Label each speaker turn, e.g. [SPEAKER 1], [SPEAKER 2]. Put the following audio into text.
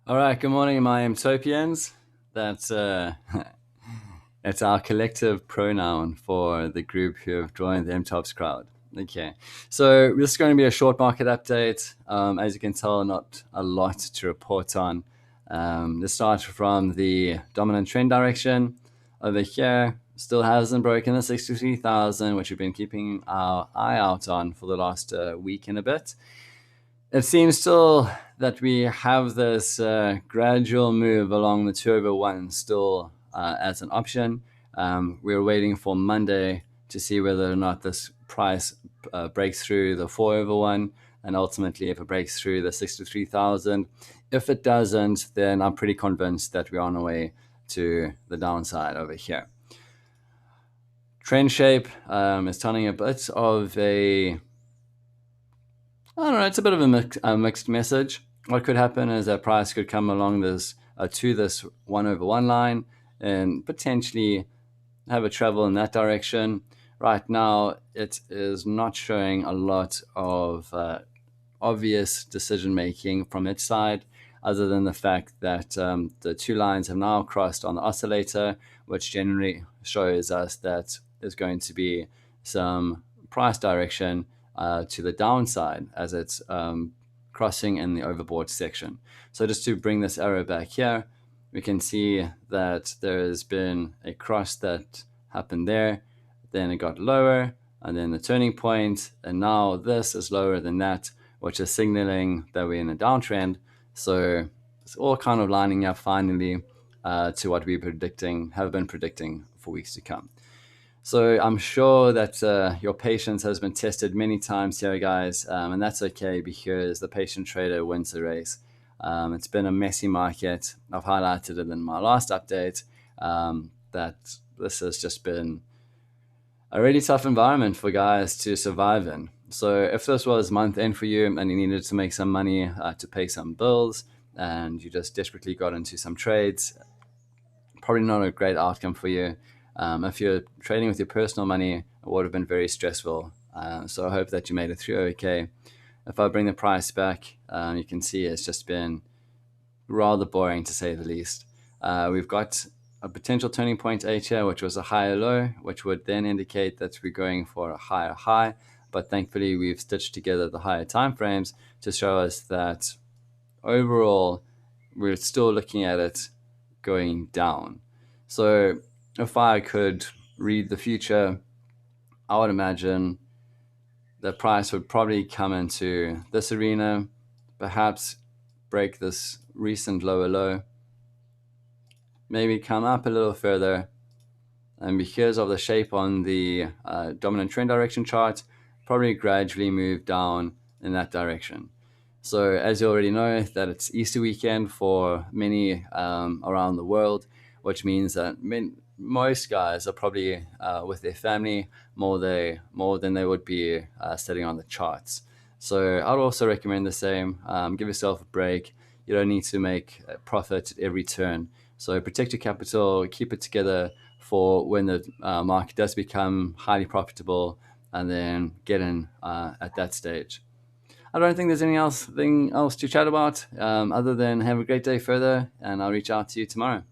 [SPEAKER 1] All right, good morning, my Mtopians. That's it's our collective pronoun for the group who have joined the MTOPS crowd. Okay, so this is going to be a short market update. As you can tell, not a lot to report on. Let's start from the dominant trend direction. Over here, still hasn't broken the 63,000, which we've been keeping our eye out on for the last week and a bit. It seems still that we have this gradual move along the 2/1 still as an option. We're waiting for Monday to see whether or not this price breaks through the 4/1 and ultimately if it breaks through the 63,000. If it doesn't, then I'm pretty convinced that we're on our way to the downside over here. Trend shape is telling a bit of I don't know, it's a bit of a mixed message. What could happen is that price could come along this to this 1/1 line and potentially have a travel in that direction. Right now, it is not showing a lot of obvious decision making from its side, other than the fact that the two lines have now crossed on the oscillator, which generally shows us that there's going to be some price direction to the downside as it's crossing in the overbought section. So just to bring this arrow back here, we can see that there has been a cross that happened there, then it got lower, and then the turning point, and now this is lower than that, which is signaling that we're in a downtrend. So it's all kind of lining up finally to what we're have been predicting for weeks to come. So I'm sure that your patience has been tested many times here, guys, and that's okay because the patient trader wins the race. It's been a messy market. I've highlighted it in my last update that this has just been a really tough environment for guys to survive in. So if this was month end for you and you needed to make some money to pay some bills and you just desperately got into some trades, probably not a great outcome for you. If you're trading with your personal money, it would have been very stressful. So I hope that you made it through okay. If I bring the price back, you can see it's just been rather boring to say the least. We've got a potential turning point H here, which was a higher low, which would then indicate that we're going for a higher high. But thankfully, we've stitched together the higher time frames to show us that overall, we're still looking at it going down. So if I could read the future, I would imagine the price would probably come into this arena, perhaps break this recent lower low, maybe come up a little further, and because of the shape on the dominant trend direction chart, probably gradually move down in that direction. So as you already know, that it's Easter weekend for many around the world, which means that most guys are probably with their family more than they would be sitting on the charts. So I'd also recommend the same. Give yourself a break. You don't need to make a profit at every turn. So protect your capital, keep it together for when the market does become highly profitable, and then get in at that stage. I don't think there's anything else to chat about other than have a great day further, and I'll reach out to you tomorrow.